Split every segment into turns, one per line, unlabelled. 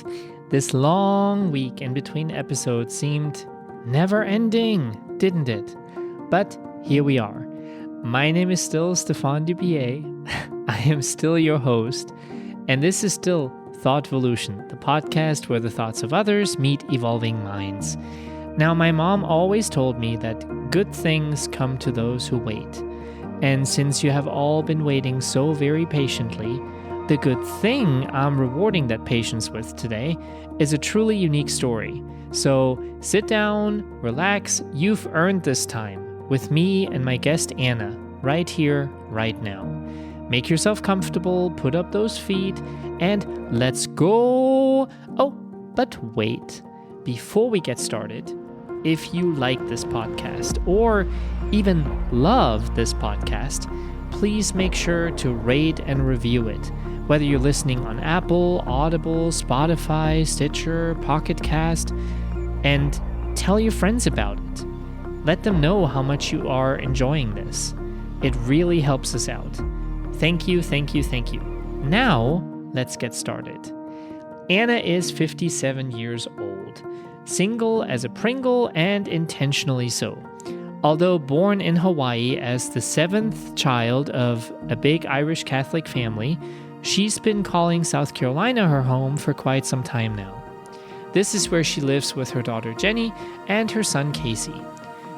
friends. This long week in between episodes seemed never ending, didn't it? But here we are. My name is still Stefan Dubier. I am still your host, and this is still Thoughtvolution, the podcast where the thoughts of others meet evolving minds. Now, my mom always told me that good things come to those who wait. And since you have all been waiting so very patiently, the good thing I'm rewarding that patience with today is a truly unique story. So sit down, relax, you've earned this time with me and my guest Anna, right here, right now. Make yourself comfortable, put up those feet, and let's go! Oh, but wait. Before we get started, if you like this podcast or even love this podcast, please make sure to rate and review it. Whether you're listening on Apple, Audible, Spotify, Stitcher, Pocket Cast, and tell your friends about it. Let them know how much you are enjoying this. It really helps us out. Thank you, thank you, thank you. Now, let's get started. Anna is 57 years old, single as a Pringle and intentionally so. Although born in Hawaii as the seventh child of a big Irish Catholic family, she's been calling South Carolina her home for quite some time now. This is where she lives with her daughter Jenny and her son Casey.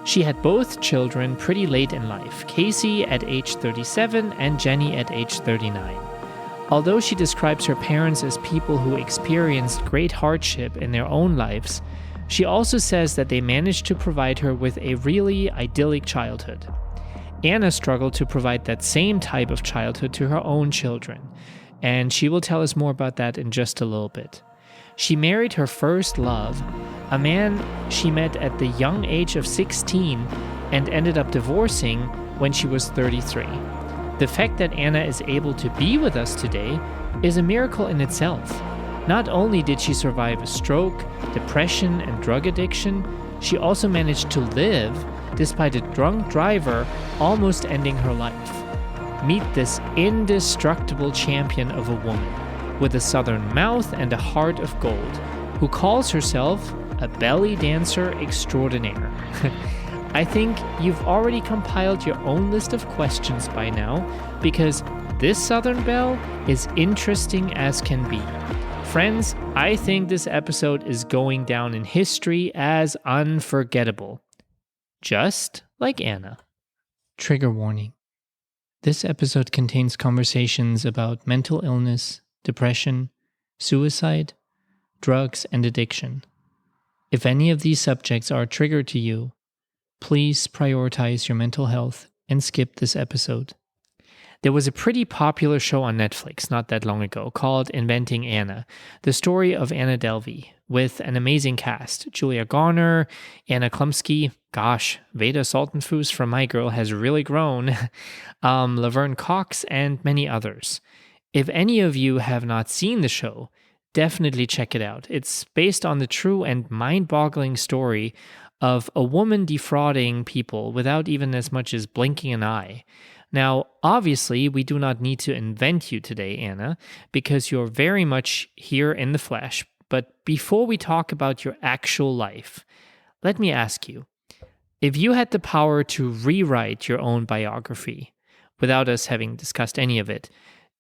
She had both children pretty late in life, Casey at age 37 and Jenny at age 39. Although she describes her parents as people who experienced great hardship in their own lives, she also says that they managed to provide her with a really idyllic childhood. Anna struggled to provide that same type of childhood to her own children, and she will tell us more about that in just a little bit. She married her first love, a man she met at the young age of 16 and ended up divorcing when she was 33. The fact that Anna is able to be with us today is a miracle in itself. Not only did she survive a stroke, depression, and drug addiction, she also managed to live despite a drunk driver almost ending her life. Meet this indestructible champion of a woman with a southern mouth and a heart of gold, who calls herself a belly dancer extraordinaire. I think you've already compiled your own list of questions by now, because this Southern Belle is interesting as can be. Friends, I think this episode is going down in history as unforgettable. Just like Anna. Trigger warning. This episode contains conversations about mental illness, depression, suicide, drugs, and addiction. If any of these subjects are a trigger to you, please prioritize your mental health and skip this episode. There was a pretty popular show on Netflix not that long ago called Inventing Anna, the story of Anna Delvey, with an amazing cast. Julia Garner, Anna Klumsky, gosh, Veda Saltenfuss from My Girl has really grown, Laverne Cox, and many others. If any of you have not seen the show, definitely check it out. It's based on the true and mind-boggling story of a woman defrauding people without even as much as blinking an eye. Now, obviously, we do not need to invent you today, Anna, because you're very much here in the flesh. But before we talk about your actual life, let me ask you, if you had the power to rewrite your own biography, without us having discussed any of it,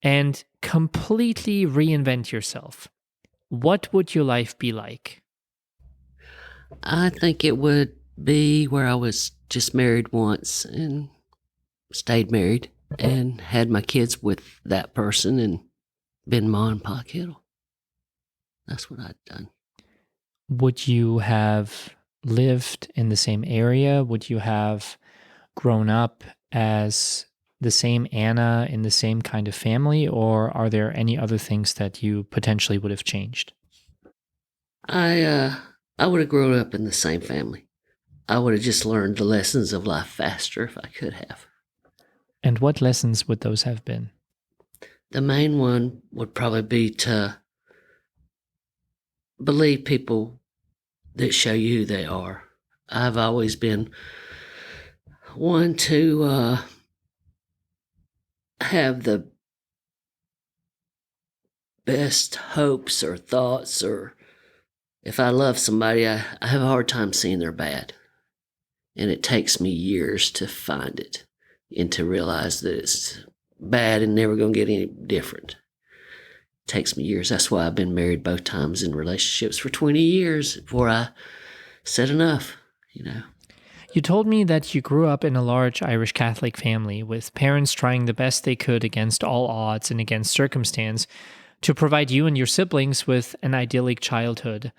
and completely reinvent yourself, what would your life be like?
I think it would be where I was just married once and stayed married and had my kids with that person and been Ma and Pa Kettle. That's what I'd done.
Would you have lived in the same area? Would you have grown up as the same Anna in the same kind of family? Or are there any other things that you potentially would have changed?
I would have grown up in the same family. I would have just learned the lessons of life faster if I could have.
And what lessons would those have been?
The main one would probably be to believe people that show you who they are. I've always been one to have the best hopes or thoughts, or if I love somebody, I have a hard time seeing they're bad. And it takes me years to find it and to realize that it's bad and never going to get any different. It takes me years. That's why I've been married both times in relationships for 20 years before I said enough, you know.
You told me that you grew up in a large Irish Catholic family with parents trying the best they could against all odds and against circumstance to provide you and your siblings with an idyllic childhood.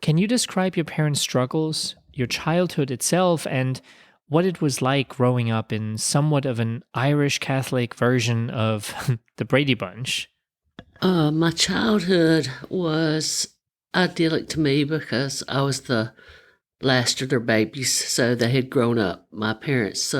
Can you describe your parents' struggles, your childhood itself, and what it was like growing up in somewhat of an Irish Catholic version of the Brady Bunch?
My childhood was idyllic to me because I was the last of their babies, so they had grown up. My parents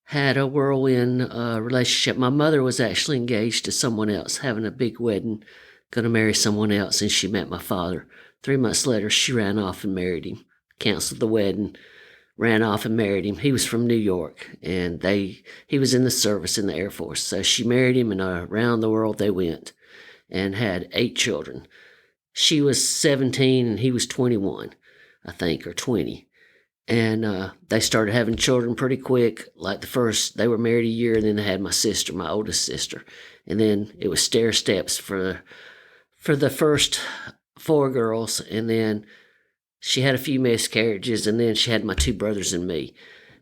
had a whirlwind relationship. My mother was actually engaged to someone else, having a big wedding, going to marry someone else, and she met my father. 3 months later, she ran off and married him, canceled the wedding, ran off and married him. He was from New York, and he was in the service in the Air Force. So she married him, and around the world they went and had 8 children. She was 17, and he was 21, I think, or 20. And they started having children pretty quick. Like they were married a year, and then they had my sister, my oldest sister. And then it was stair steps for the first 4 girls, and then she had a few miscarriages, and then she had my 2 brothers and me.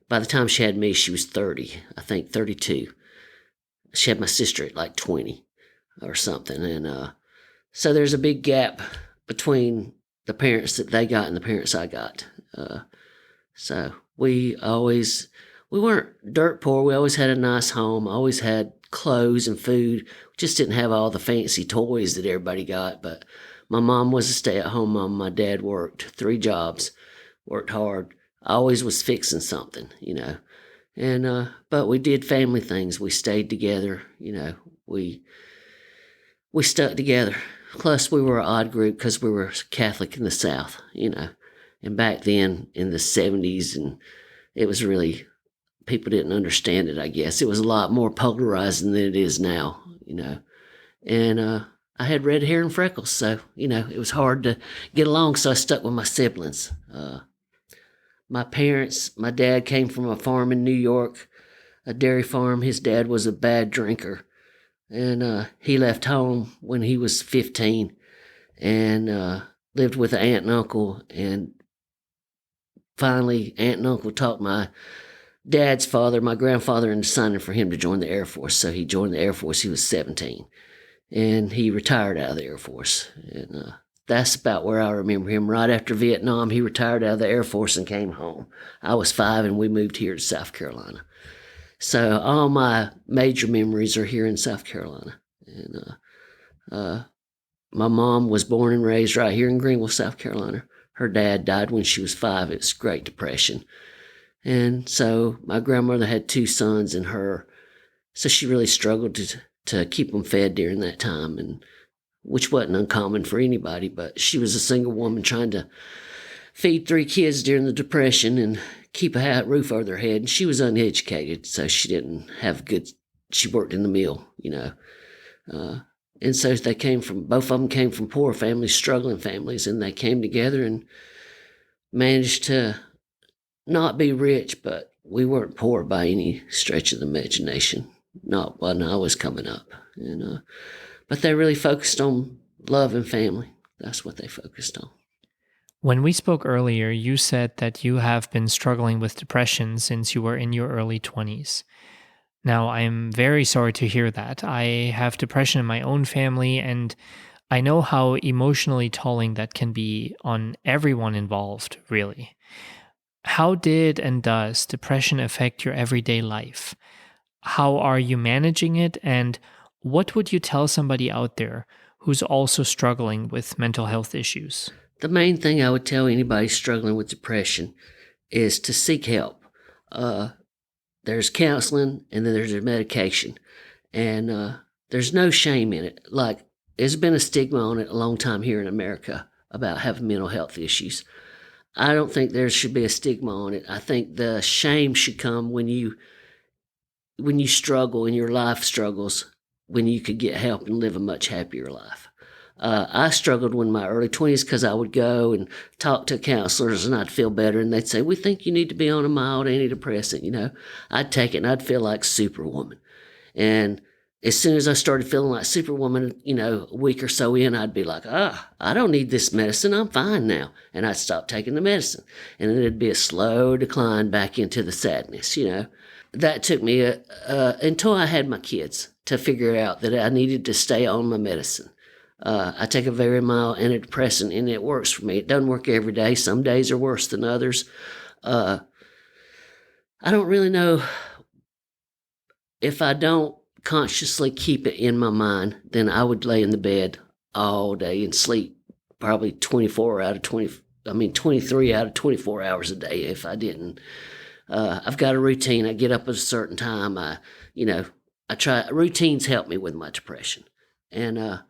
By the time she had me, she was 30, I think 32. She had my sister at like 20 or something. And so there's a big gap between the parents that they got and the parents I got. So we weren't dirt poor. We always had a nice home, always had clothes and food. We just didn't have all the fancy toys that everybody got. But my mom was a stay-at-home mom. My dad worked 3 jobs, worked hard. I always was fixing something, you know. And but we did family things. We stayed together, you know. We stuck together. Plus, we were an odd group because we were Catholic in the South, you know. And back then, in the 70s, and it was really, people didn't understand it, I guess. It was a lot more polarizing than it is now, you know. And I had red hair and freckles, so, you know, it was hard to get along, so I stuck with my siblings. My parents, my dad came from a farm in New York, a dairy farm. His dad was a bad drinker, and he left home when he was 15 and lived with an aunt and uncle. And finally, aunt and uncle talked my dad's father, my grandfather, into signing for him to join the Air Force. So he joined the Air Force. He was 17, and he retired out of the Air Force. And that's about where I remember him. Right after Vietnam, he retired out of the Air Force and came home. I was 5, and we moved here to South Carolina. So all my major memories are here in South Carolina. And my mom was born and raised right here in Greenville, South Carolina. Her dad died when she was 5. It was Great Depression. And so my grandmother had 2 sons and her. So she really struggled to keep them fed during that time, and which wasn't uncommon for anybody, but she was a single woman trying to feed 3 kids during the Depression and keep a roof over their head. And she was uneducated, so she didn't have she worked in the mill, you know. And so both of them came from poor families, struggling families, and they came together and managed to not be rich, but we weren't poor by any stretch of the imagination, not when I was coming up. But they really focused on love and family. That's what they focused on.
When we spoke earlier, you said that you have been struggling with depression since you were in your early 20s. Now, I'm very sorry to hear that. I have depression in my own family, and I know how emotionally tolling that can be on everyone involved, really. How did and does depression affect your everyday life? How are you managing it, and what would you tell somebody out there who's also struggling with mental health issues?
The main thing I would tell anybody struggling with depression is to seek help. There's counseling, and then there's medication. And there's no shame in it. Like, there's been a stigma on it a long time here in America about having mental health issues. I don't think there should be a stigma on it. I think the shame should come when you struggle in your life struggles, when you could get help and live a much happier life. I struggled in my early 20s because I would go and talk to counselors and I'd feel better. And they'd say, we think you need to be on a mild antidepressant. I'd take it and I'd feel like Superwoman. And as soon as I started feeling like Superwoman, a week or so in, I'd be like, I don't need this medicine. I'm fine now. And I'd stop taking the medicine. And then it'd be a slow decline back into the sadness. That took me until I had my kids to figure out that I needed to stay on my medicine. I take a very mild antidepressant, and it works for me. It doesn't work every day. Some days are worse than others. I don't really know if I don't consciously keep it in my mind, then I would lay in the bed all day and sleep probably 23 out of 24 hours a day if I didn't. I've got a routine. I get up at a certain time. I try, routines help me with my depression. And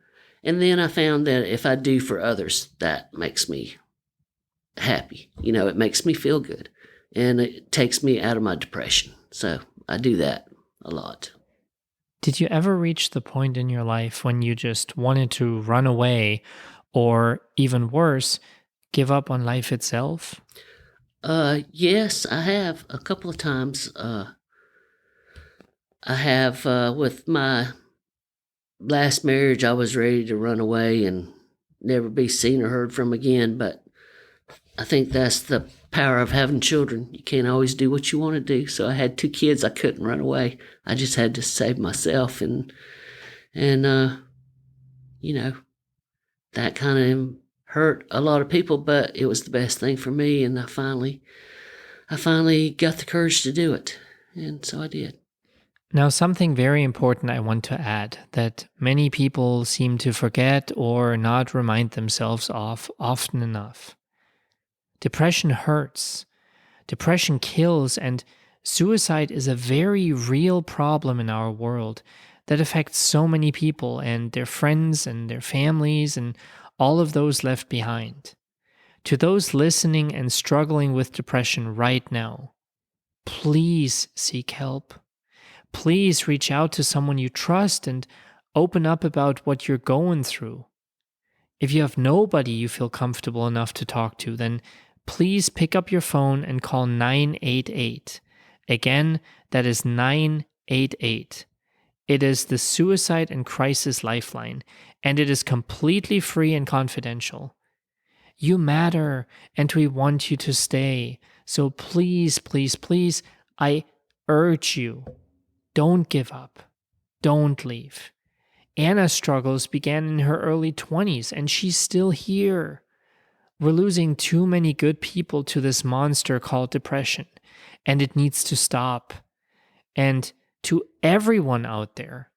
then I found that if I do for others, that makes me happy. It makes me feel good. And it takes me out of my depression. So I do that a lot.
Did you ever reach the point in your life when you just wanted to run away or, even worse, give up on life itself?
Yes, I have a couple of times. I have, with my last marriage, I was ready to run away and never be seen or heard from again, but I think that's the power of having children. You can't always do what you want to do. So I had 2 kids. I couldn't run away. I just had to save myself. And that kind of hurt a lot of people, but it was the best thing for me. And I finally got the courage to do it. And so I did.
Now, something very important I want to add that many people seem to forget or not remind themselves of often enough. Depression hurts. Depression kills, and suicide is a very real problem in our world that affects so many people and their friends and their families and all of those left behind. To those listening and struggling with depression right now, please seek help. Please reach out to someone you trust and open up about what you're going through. If you have nobody you feel comfortable enough to talk to, then please pick up your phone and call 988. Again, that is 988. It is the Suicide and Crisis Lifeline, and it is completely free and confidential. You matter, and we want you to stay. So please, please, please, I urge you, don't give up. Don't leave. Anna's struggles began in her early 20s, and she's still here. We're losing too many good people to this monster called depression, and it needs to stop. And to everyone out there,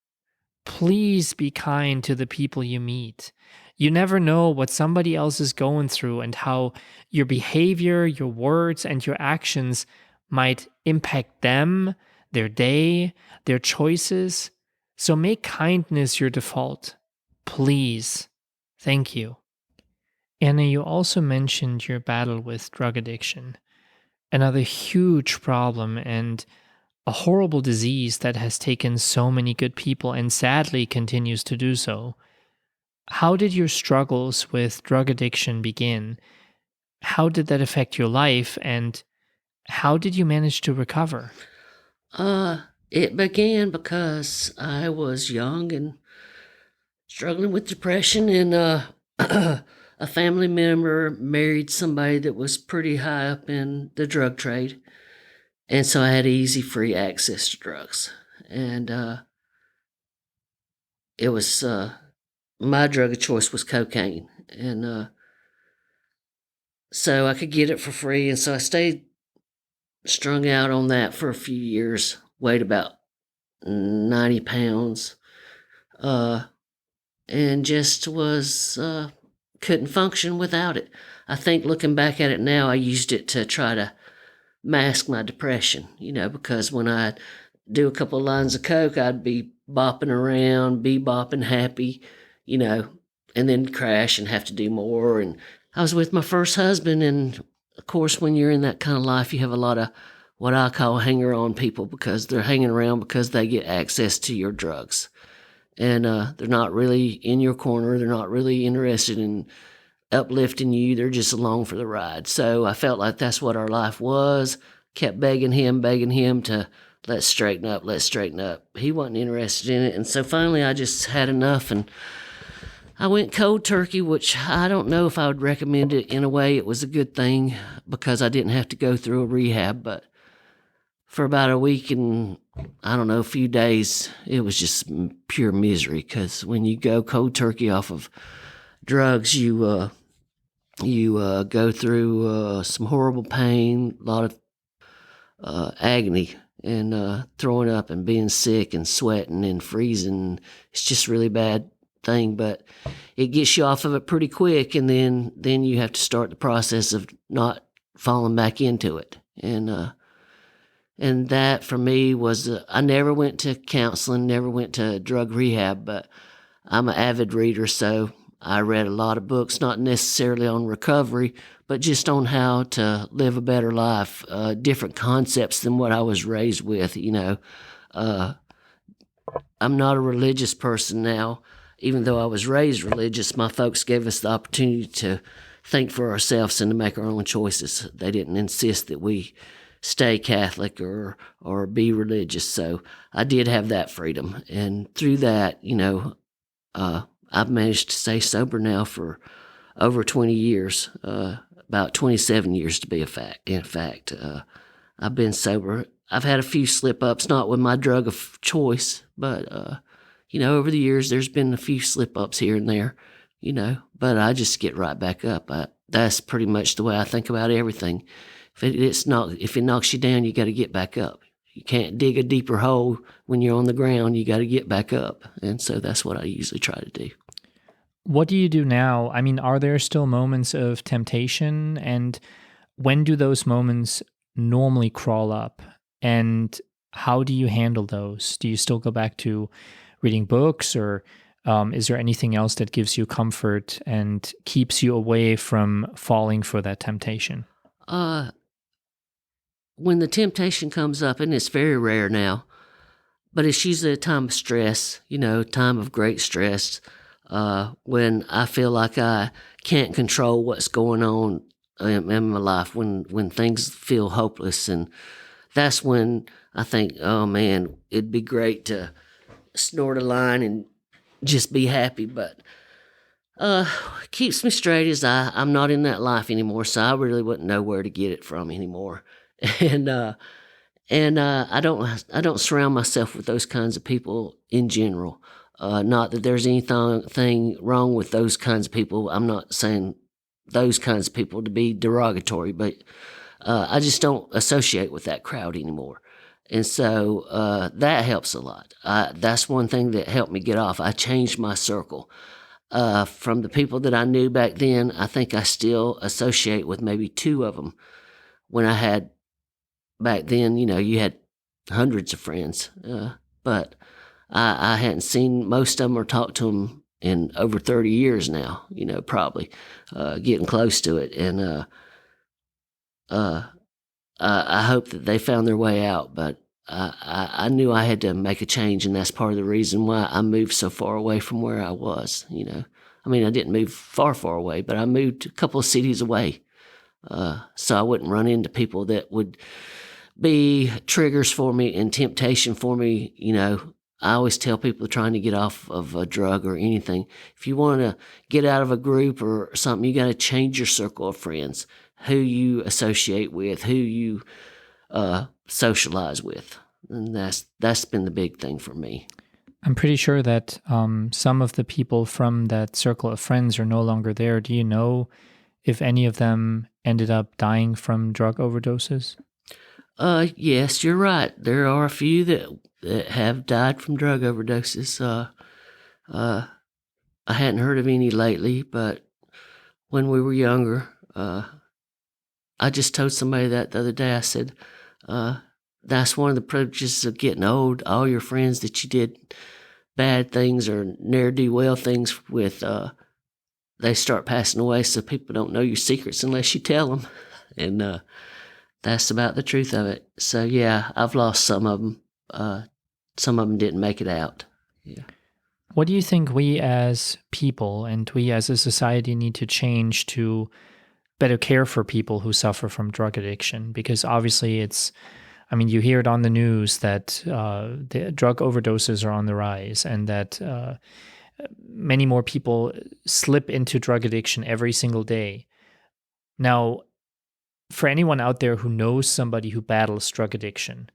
please be kind to the people you meet. You never know what somebody else is going through and how your behavior, your words, and your actions might impact them, their day, their choices. So make kindness your default. Please. Thank you. Anna, you also mentioned your battle with drug addiction, another huge problem and a horrible disease that has taken so many good people and sadly continues to do so. How did your struggles with drug addiction begin? How did that affect your life, and how did you manage to recover?
It began because I was young and struggling with depression, and a family member married somebody that was pretty high up in the drug trade. And so I had easy, free access to drugs. And it was, my drug of choice was cocaine. And so I could get it for free. And so I stayed strung out on that for a few years, weighed about 90 pounds, and just was, couldn't function without it. I think looking back at it now, I used it to try to mask my depression, because when I do a couple of lines of coke, I'd be bopping around, bebopping happy, and then crash and have to do more. And I was with my first husband, and of course, when you're in that kind of life, you have a lot of what I call hanger-on people, because they're hanging around because they get access to your drugs. and they're not really in your corner. They're not really interested in uplifting you. They're just along for the ride. So I felt like that's what our life was. Kept begging him to let's straighten up, let's straighten up. He wasn't interested in it. And so finally I just had enough, and I went cold turkey, which I don't know if I would recommend it. In a way, it was a good thing because I didn't have to go through a rehab, but for about a week and I don't know, a few days, it was just pure misery because when you go cold turkey off of drugs, you go through some horrible pain, a lot of agony, and throwing up and being sick and sweating and freezing. It's just a really bad thing, but it gets you off of it pretty quick, and then you have to start the process of not falling back into it. And that for me was I never went to counseling, never went to drug rehab, but I'm an avid reader, so I read a lot of books, not necessarily on recovery, but just on how to live a better life, different concepts than what I was raised with. I'm not a religious person now. Even though I was raised religious, my folks gave us the opportunity to think for ourselves and to make our own choices. They didn't insist that we stay Catholic or be religious. So I did have that freedom. And through that, I've managed to stay sober now for over 20 years, about 27 years to be a fact. In fact, I've been sober. I've had a few slip-ups, not with my drug of choice, but, over the years, there's been a few slip-ups here and there, but I just get right back up. That's pretty much the way I think about everything. If it knocks you down, you got to get back up. You can't dig a deeper hole when you're on the ground. You got to get back up. And so that's what I usually try to do.
What do you do now? I mean, are there still moments of temptation? And when do those moments normally crawl up? And how do you handle those? Do you still go back to reading books, or is there anything else that gives you comfort and keeps you away from falling for that temptation?
When the temptation comes up, and it's very rare now, but it's usually a time of stress, time of great stress, when I feel like I can't control what's going on in my life, when things feel hopeless. And that's when I think, oh man, it'd be great to snort a line and just be happy. But keeps me straight is I'm not in that life anymore, so I really wouldn't know where to get it from anymore. And I don't surround myself with those kinds of people in general. Not that there's anything wrong with those kinds of people. I'm not saying those kinds of people to be derogatory, but I just don't associate with that crowd anymore. And so that helps a lot. That's one thing that helped me get off. I changed my circle. From the people that I knew back then, I think I still associate with maybe two of them. When I had back then, you had hundreds of friends, but I hadn't seen most of them or talked to them in over 30 years now, probably getting close to it. And I hope that they found their way out, but I knew I had to make a change, and that's part of the reason why I moved so far away from where I was, I mean, I didn't move far away, but I moved a couple of cities away, so I wouldn't run into people that would be triggers for me and temptation for me. I always tell people trying to get off of a drug or anything, if you want to get out of a group or something, you got to change your circle of friends, who you associate with, who you socialize with. And that's been the big thing for me.
I'm pretty sure that some of the people from that circle of friends are no longer there. Do you know if any of them ended up dying from drug overdoses?
Yes, you're right. There are a few that have died from drug overdoses. I hadn't heard of any lately, but when we were younger, I just told somebody that the other day. I said, that's one of the privileges of getting old. All your friends that you did bad things or ne'er-do-well things with, they start passing away, so people don't know your secrets unless you tell them. And that's about the truth of it. So, yeah, I've lost some of them. Some of them didn't make it out. Yeah.
What do you think we as people and we as a society need to change to better care for people who suffer from drug addiction? Because obviously I mean, you hear it on the news that the drug overdoses are on the rise and that many more people slip into drug addiction every single day. Now, for anyone out there who knows somebody who battles drug addiction,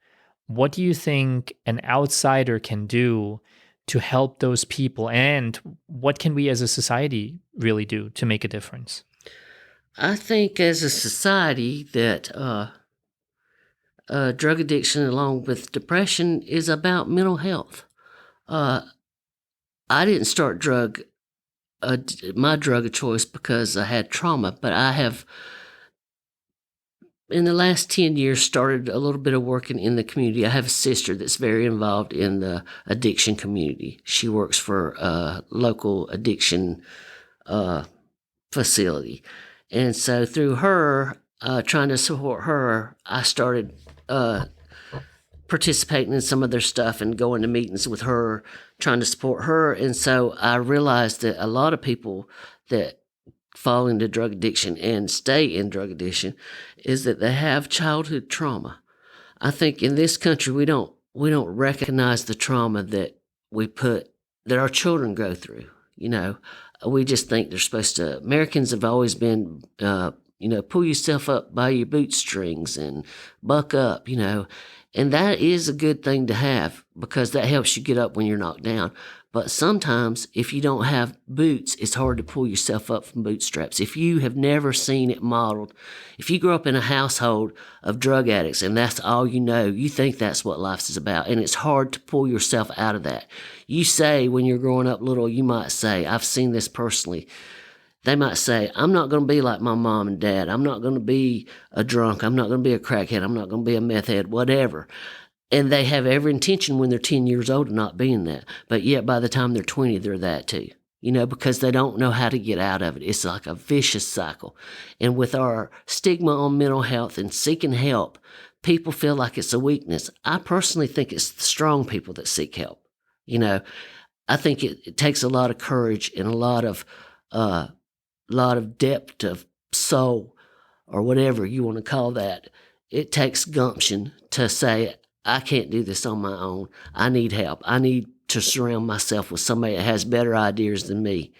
what do you think an outsider can do to help those people? And what can we as a society really do to make a difference?
I think as a society that drug addiction, along with depression, is about mental health. Uh, I didn't start my drug of choice because I had trauma, but I have, in the last 10 years, started a little bit of working in the community. I have a sister that's very involved in the addiction community. She works for a local addiction facility. And so through her, trying to support her, I started participating in some of their stuff and going to meetings with her, trying to support her. And so I realized that a lot of people that fall into drug addiction and stay in drug addiction is that they have childhood trauma. I think in this country we don't recognize the trauma that that our children go through. You know, we just think they're supposed to. Americans have always been, pull yourself up by your bootstrings and buck up. And that is a good thing to have because that helps you get up when you're knocked down. But sometimes if you don't have boots, it's hard to pull yourself up from bootstraps. If you have never seen it modeled, if you grow up in a household of drug addicts and that's all you know, you think that's what life is about. And it's hard to pull yourself out of that. You say when you're growing up little, you might say, I've seen this personally. They might say, I'm not going to be like my mom and dad. I'm not going to be a drunk. I'm not going to be a crackhead. I'm not going to be a meth head, whatever. And they have every intention when they're 10 years old of not being that. But yet by the time they're 20, they're that too. Because they don't know how to get out of it. It's like a vicious cycle. And with our stigma on mental health and seeking help, people feel like it's a weakness. I personally think it's the strong people that seek help. I think it takes a lot of courage and a lot of depth of soul or whatever you want to call that. It takes gumption to say, I can't do this on my own. I need help. I need to surround myself with somebody that has better ideas than me.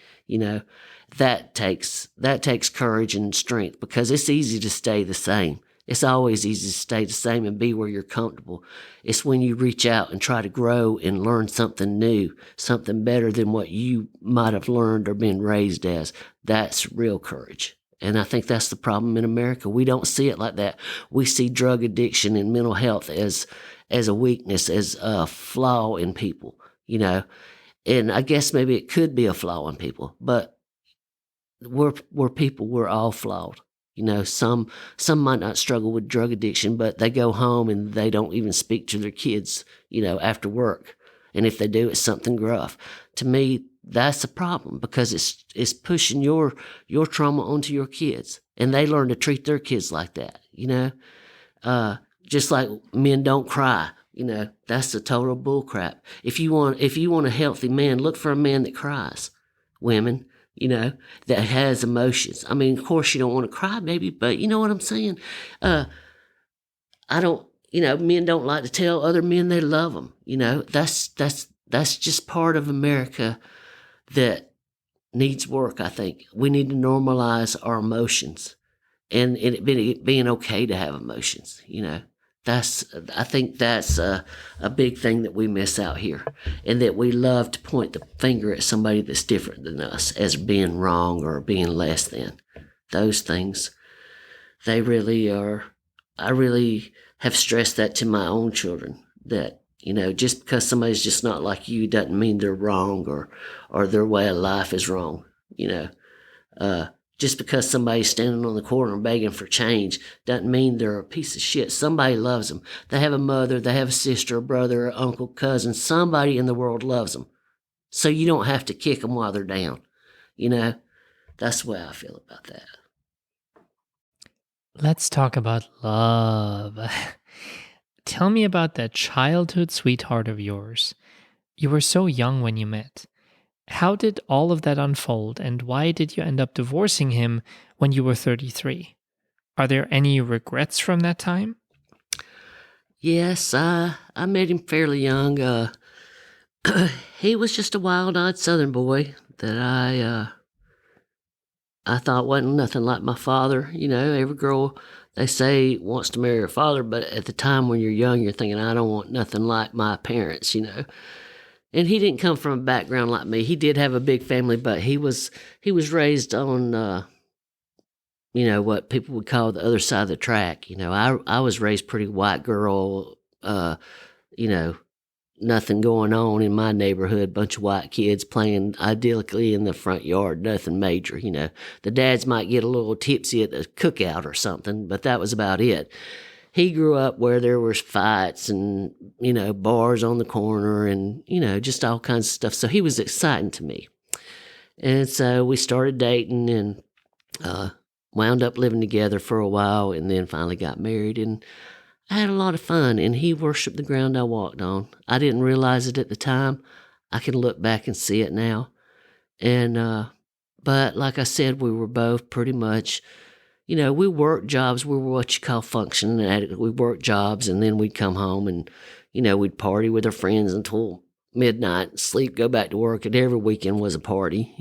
That takes courage and strength because it's easy to stay the same. It's always easy to stay the same and be where you're comfortable. It's when you reach out and try to grow and learn something new, something better than what you might have learned or been raised as. That's real courage. And I think that's the problem in America. We don't see it like that. We see drug addiction and mental health as a weakness, as a flaw in people, And I guess maybe it could be a flaw in people, but we're people, we're all flawed. Some might not struggle with drug addiction, but they go home and they don't even speak to their kids, after work. And if they do, it's something gruff. To me, that's a problem because it's pushing your trauma onto your kids, and they learn to treat their kids like that. Just like men don't cry. That's a total bull crap. If you want a healthy man, look for a man that cries. Women, that has emotions. I mean, of course you don't want to cry, baby, but you know what I'm saying? Men don't like to tell other men they love them. That's just part of America that needs work, I think. We need to normalize our emotions and it being okay to have emotions, I think that's a big thing that we miss out here, and that we love to point the finger at somebody that's different than us as being wrong or being less than. Those things, they really are. I really have stressed that to my own children that, just because somebody's just not like you doesn't mean they're wrong or their way of life is wrong. Just because somebody's standing on the corner begging for change doesn't mean they're a piece of shit. Somebody loves them. They have a mother, they have a sister, a brother, an uncle, cousin. Somebody in the world loves them. So you don't have to kick them while they're down. That's the way I feel about that.
Let's talk about love. Tell me about that childhood sweetheart of yours. You were so young when you met. How did all of that unfold, and why did you end up divorcing him when you were 33? Are there any regrets from that time?
Yes, I met him fairly young. He was just a wild-eyed Southern boy that I thought wasn't nothing like my father. You know, every girl, they say, wants to marry her father, but at the time when you're young, you're thinking, I don't want nothing like my parents, you know. And he didn't come from a background like me. He did have a big family, but he was raised on what people would call the other side of the track. You know, I was raised pretty white girl, you know, nothing going on in my neighborhood, bunch of white kids playing idyllically in the front yard, nothing major, you know. The dads might get a little tipsy at the cookout or something, but that was about it. He grew up where there was fights and, bars on the corner and, just all kinds of stuff. So he was exciting to me. And so we started dating and wound up living together for a while and then finally got married. And I had a lot of fun, and he worshiped the ground I walked on. I didn't realize it at the time. I can look back and see it now. And, but like I said, we were both pretty much, we worked jobs. We were what you call functioning addicts. We worked jobs, and then we'd come home and, we'd party with our friends until midnight, sleep, go back to work. And every weekend was a party.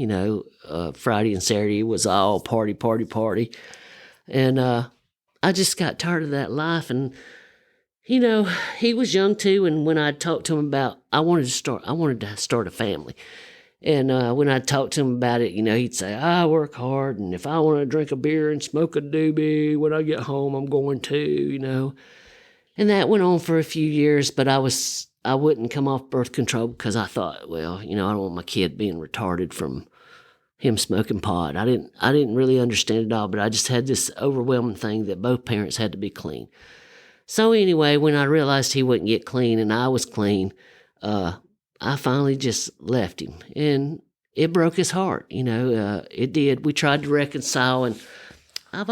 Friday and Saturday was all party, party, party. And I just got tired of that life. And he was young too, and when I talked to him about, I wanted to start a family. And when I talked to him about it, he'd say, I work hard, and if I want to drink a beer and smoke a doobie when I get home, I'm going to. And that went on for a few years, but I wouldn't come off birth control because I thought, well, I don't want my kid being retarded from him smoking pot. I didn't really understand it all, but I just had this overwhelming thing that both parents had to be clean. So anyway, when I realized he wouldn't get clean and I was clean, I finally just left him. And it broke his heart, it did. We tried to reconcile, and I'm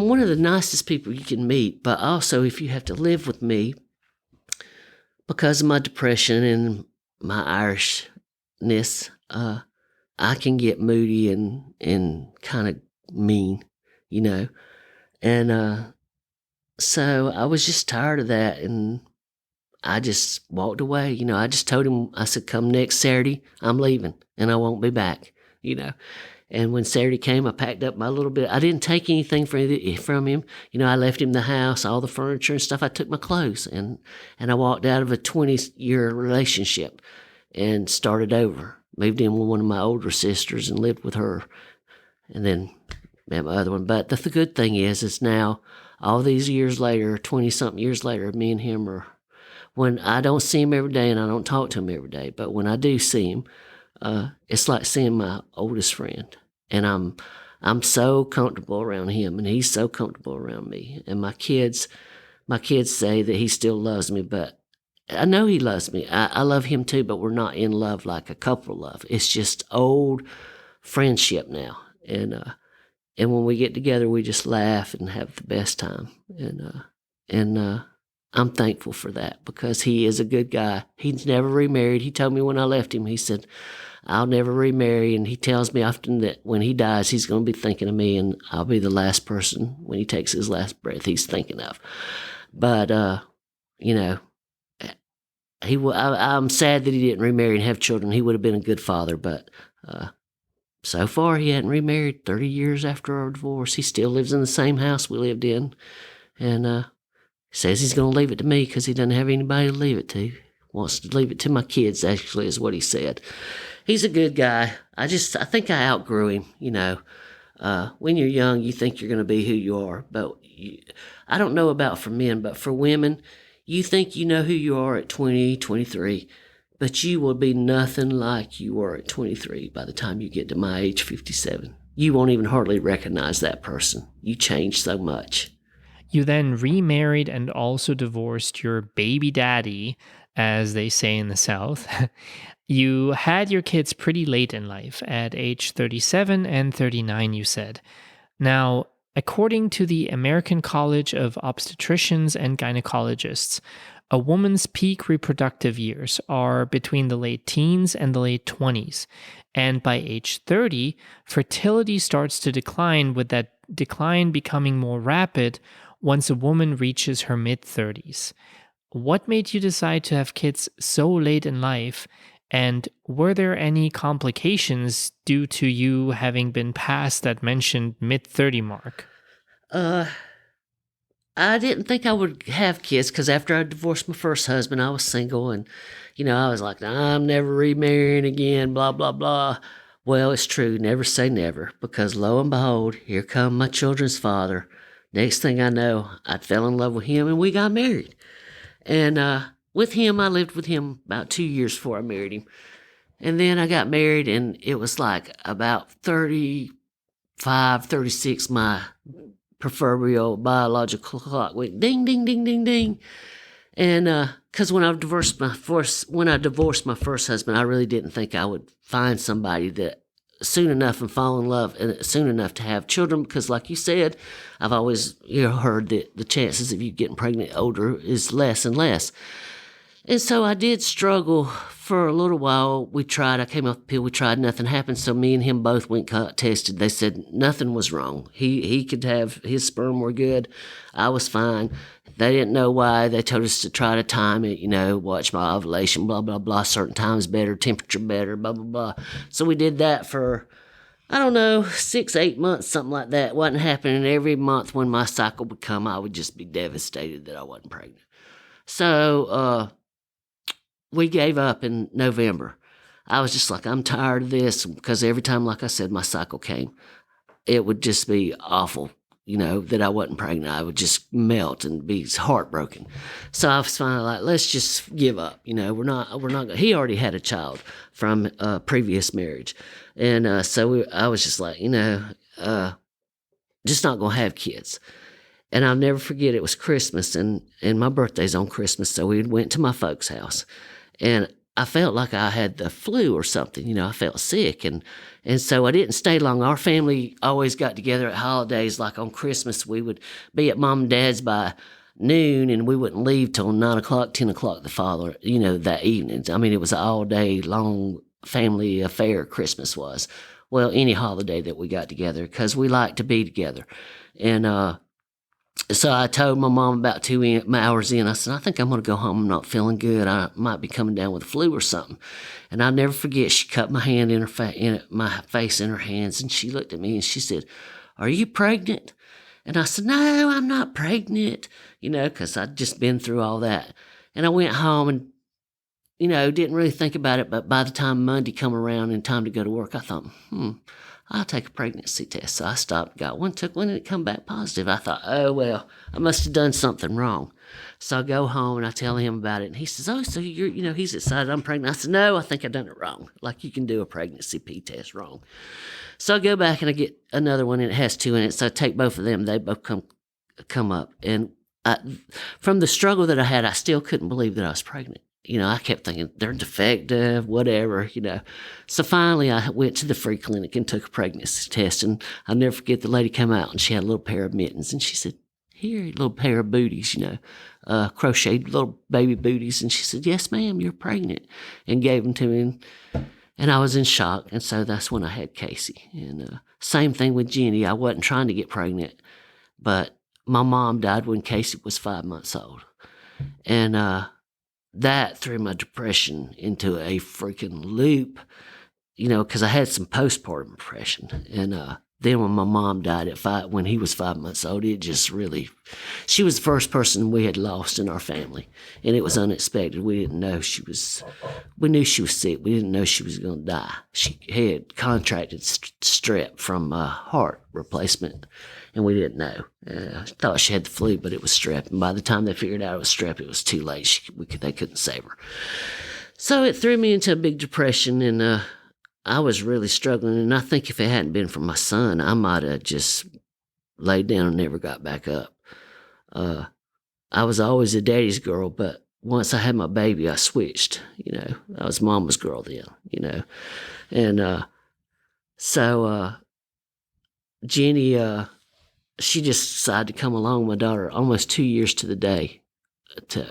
one of the nicest people you can meet, but also if you have to live with me, because of my depression and my Irishness, I can get moody and kind of mean, And so I was just tired of that, and I just walked away. I just told him, I said, come next Saturday, I'm leaving, and I won't be back, And when Saturday came, I packed up my little bit. I didn't take anything from him. I left him the house, all the furniture and stuff. I took my clothes, and I walked out of a 20-year relationship and started over. Moved in with one of my older sisters and lived with her, and then met my other one. But the good thing is now, all these years later, 20-something years later, me and him are, when I don't see him every day and I don't talk to him every day, but when I do see him, it's like seeing my oldest friend. And I'm so comfortable around him, and he's so comfortable around me. And my kids say that he still loves me, but I know he loves me. I love him too, but we're not in love like a couple love. It's just old friendship now. And when we get together, we just laugh and have the best time. And I'm thankful for that because he is a good guy. He's never remarried. He told me when I left him, he said, I'll never remarry. And he tells me often that when he dies, he's going to be thinking of me, and I'll be the last person when he takes his last breath he's thinking of. But, I'm sad that he didn't remarry and have children. He would have been a good father, but so far he hadn't remarried. 30 years after our divorce, he still lives in the same house we lived in, and says he's going to leave it to me because he doesn't have anybody to leave it to. Wants to leave it to my kids, actually, is what he said. He's a good guy. I think I outgrew him, When you're young, you think you're going to be who you are, but I don't know about for men, but for women, you think you know who you are at 20, 23, but you will be nothing like you were at 23 by the time you get to my age, 57. You won't even hardly recognize that person. You changed so much.
You then remarried and also divorced your baby daddy, as they say in the South. You had your kids pretty late in life, at age 37 and 39, you said. Now, according to the American College of Obstetricians and Gynecologists, a woman's peak reproductive years are between the late teens and the late 20s. And by age 30, fertility starts to decline, with that decline becoming more rapid once a woman reaches her mid 30s. What made you decide to have kids so late in life? And were there any complications due to you having been past that mentioned mid 30 mark?
Uh, I didn't think I would have kids because after I divorced my first husband, I was single and, I was like, I'm never remarrying again, blah, blah, blah. Well, it's true. Never say never, because lo and behold, here come my children's father. Next thing I know, I fell in love with him and we got married. And with him, I lived with him about 2 years before I married him. And then I got married, and it was like about 35, 36, my proverbial biological clock went ding, ding, ding, ding, ding. And because when I divorced my first husband, I really didn't think I would find somebody that soon enough and fall in love and soon enough to have children. Because, like you said, I've always heard that the chances of you getting pregnant older is less and less. And so I did struggle for a little while. I came off the pill, we tried, nothing happened. So me and him both went got tested. They said nothing was wrong. He could have, his sperm were good. I was fine. They didn't know why. They told us to try to time it, watch my ovulation, blah, blah, blah, certain times better, temperature better, blah, blah, blah. So we did that for, I don't know, 6, 8 months, something like that. It wasn't happening. Every month when my cycle would come, I would just be devastated that I wasn't pregnant. So, we gave up in November. I was just like, I'm tired of this, because every time, like I said, my cycle came, it would just be awful, that I wasn't pregnant. I would just melt and be heartbroken. So I was finally like, let's just give up. We're not. He already had a child from a previous marriage, and I was just like, just not gonna have kids. And I'll never forget, it was Christmas, and my birthday's on Christmas, so we went to my folks' house. And I felt like I had the flu or something, I felt sick. And so I didn't stay long. Our family always got together at holidays, like on Christmas. We would be at mom and dad's by noon, and we wouldn't leave till 9 o'clock, 10 o'clock the following, that evening. I mean, it was an all day long family affair, Christmas was. Well, any holiday that we got together, because we like to be together. And, so I told my mom about 2 hours in, I said, I think I'm going to go home. I'm not feeling good. I might be coming down with a flu or something. And I'll never forget, she cut my hand my face in her hands, and she looked at me and she said, are you pregnant? And I said, no, I'm not pregnant, because I'd just been through all that. And I went home and, didn't really think about it. But by the time Monday come around and time to go to work, I thought, I'll take a pregnancy test. So I stopped, got one, took one, and it come back positive. I thought, oh, well, I must have done something wrong. So I go home and I tell him about it. And he says, oh, so you're, he's excited I'm pregnant. I said, no, I think I done it wrong. Like, you can do a pregnancy P test wrong. So I go back and I get another one, and it has 2 in it. So I take both of them. They both come up. And from the struggle that I had, I still couldn't believe that I was pregnant. I kept thinking they're defective, whatever, So finally I went to the free clinic and took a pregnancy test. And I'll never forget, the lady came out and she had a little pair of mittens. And she said, here, a little pair of booties, crocheted little baby booties. And she said, yes, ma'am, you're pregnant. And gave them to me. And I was in shock. And so that's when I had Casey. And same thing with Jenny. I wasn't trying to get pregnant. But my mom died when Casey was 5 months old. And that threw my depression into a freaking loop, because I had some postpartum depression. And then when my mom died when he was 5 months old, it just really, she was the first person we had lost in our family. And it was unexpected. We knew she was sick. We didn't know she was going to die. She had contracted strep from heart replacement, and we didn't know. I thought she had the flu, but it was strep. And by the time they figured out it was strep, it was too late. They couldn't save her. So it threw me into a big depression, and I was really struggling. And I think if it hadn't been for my son, I might have just laid down and never got back up. I was always a daddy's girl, but once I had my baby, I switched. I was mama's girl then, And so Jenny, she just decided to come along, my daughter, almost 2 years to the day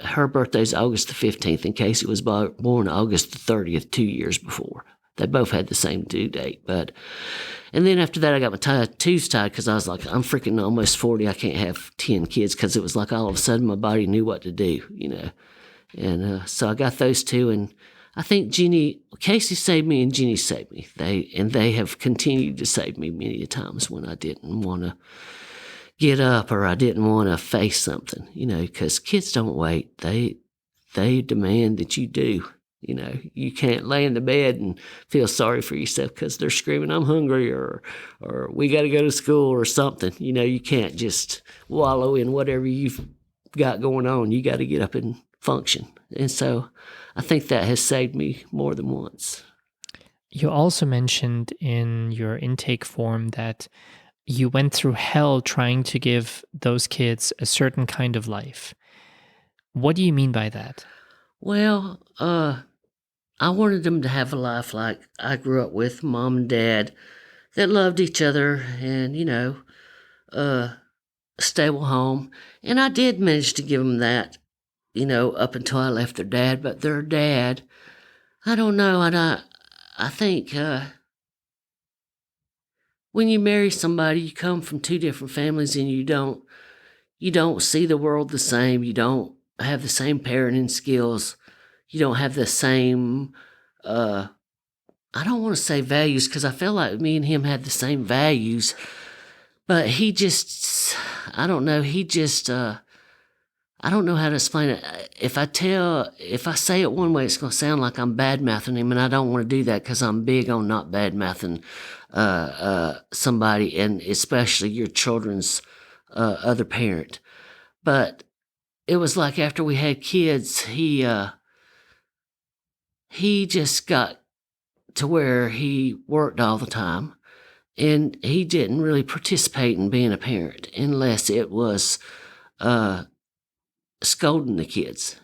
her birthday's August the 15th, and Casey was born August the 30th, 2 years before. They both had the same due date. And then after that, I got my tattoos tied because I was like, I'm freaking almost 40. I can't have 10 kids, because it was like all of a sudden my body knew what to do, And so I got those two, and I think Casey saved me and Jenny saved me. They have continued to save me many times when I didn't want to get up or I didn't want to face something, because kids don't wait. They demand that you do. You can't lay in the bed and feel sorry for yourself because they're screaming, I'm hungry, or we got to go to school or something. You can't just wallow in whatever you've got going on. You got to get up and function. And so I think that has saved me more than once.
You also mentioned in your intake form that you went through hell trying to give those kids a certain kind of life. What do you mean by that?
Well, I wanted them to have a life like I grew up with, mom and dad, that loved each other and, a stable home. And I did manage to give them that, up until I left their dad. But their dad, I don't know. I think when you marry somebody, you come from two different families, and you don't see the world the same. You don't have the same parenting skills. You don't have the same, I don't want to say values, because I feel like me and him had the same values, but I don't know, I don't know how to explain it. If I say it one way, it's going to sound like I'm bad-mouthing him, and I don't want to do that because I'm big on not bad-mouthing somebody, and especially your children's other parent. But it was like after we had kids, he just got to where he worked all the time, and he didn't really participate in being a parent unless it was scolding the kids,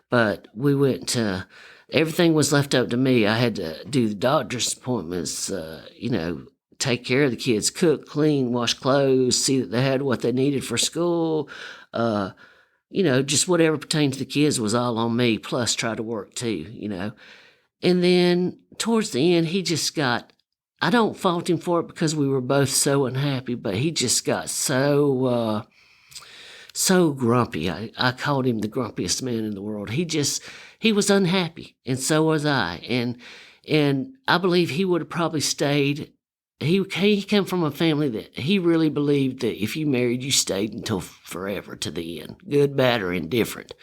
But we went to, everything was left up to me. I had to do the doctor's appointments, take care of the kids, cook, clean, wash clothes, see that they had what they needed for school, just whatever pertained to the kids was all on me, plus try to work too, And then towards the end, he just got, I don't fault him for it because we were both so unhappy, but he just got so grumpy. I called him the grumpiest man in the world. He was unhappy, and so was I. And I believe he would have probably stayed. He came from a family that he really believed that if you married, you stayed until forever, to the end, good, bad, or indifferent.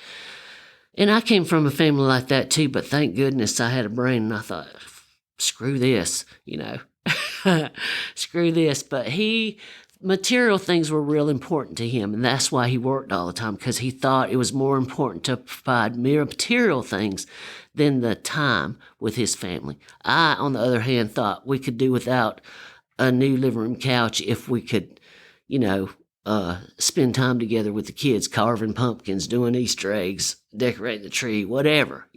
And I came from a family like that too, but thank goodness I had a brain, and I thought, screw this, screw this. But material things were real important to him, and that's why he worked all the time, because he thought it was more important to provide mere material things than the time with his family. I, on the other hand, thought we could do without a new living room couch if we could, spend time together with the kids, carving pumpkins, doing Easter eggs, decorating the tree, whatever,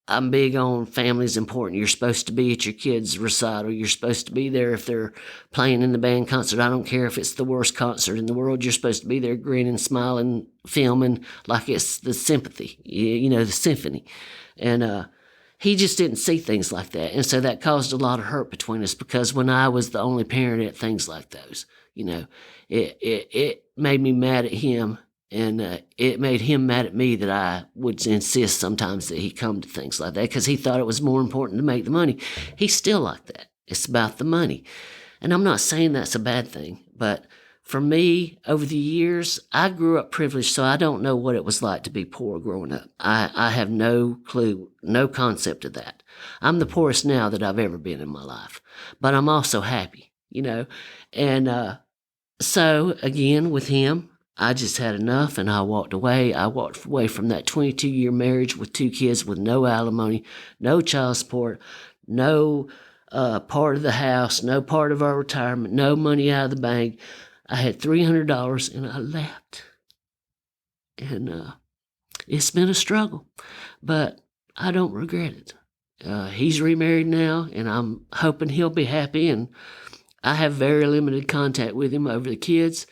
I'm big on family's important. You're supposed to be at your kids' recital. You're supposed to be there if they're playing in the band concert. I don't care if it's the worst concert in the world. You're supposed to be there grinning, smiling, filming like it's the symphony, the symphony. And he just didn't see things like that. And so that caused a lot of hurt between us, because when I was the only parent at things like those, it made me mad at him. And it made him mad at me that I would insist sometimes that he come to things like that, because he thought it was more important to make the money. He's still like that. It's about the money. And I'm not saying that's a bad thing, but for me, over the years, I grew up privileged, so I don't know what it was like to be poor growing up. I have no clue, no concept of that. I'm the poorest now that I've ever been in my life, but I'm also happy, And so, again, with him, I just had enough, and I walked away. I walked away from that 22-year marriage with 2 kids with no alimony, no child support, no part of the house, no part of our retirement, no money out of the bank. I had $300, and I left. And it's been a struggle, but I don't regret it. He's remarried now, and I'm hoping he'll be happy, and I have very limited contact with him over the kids.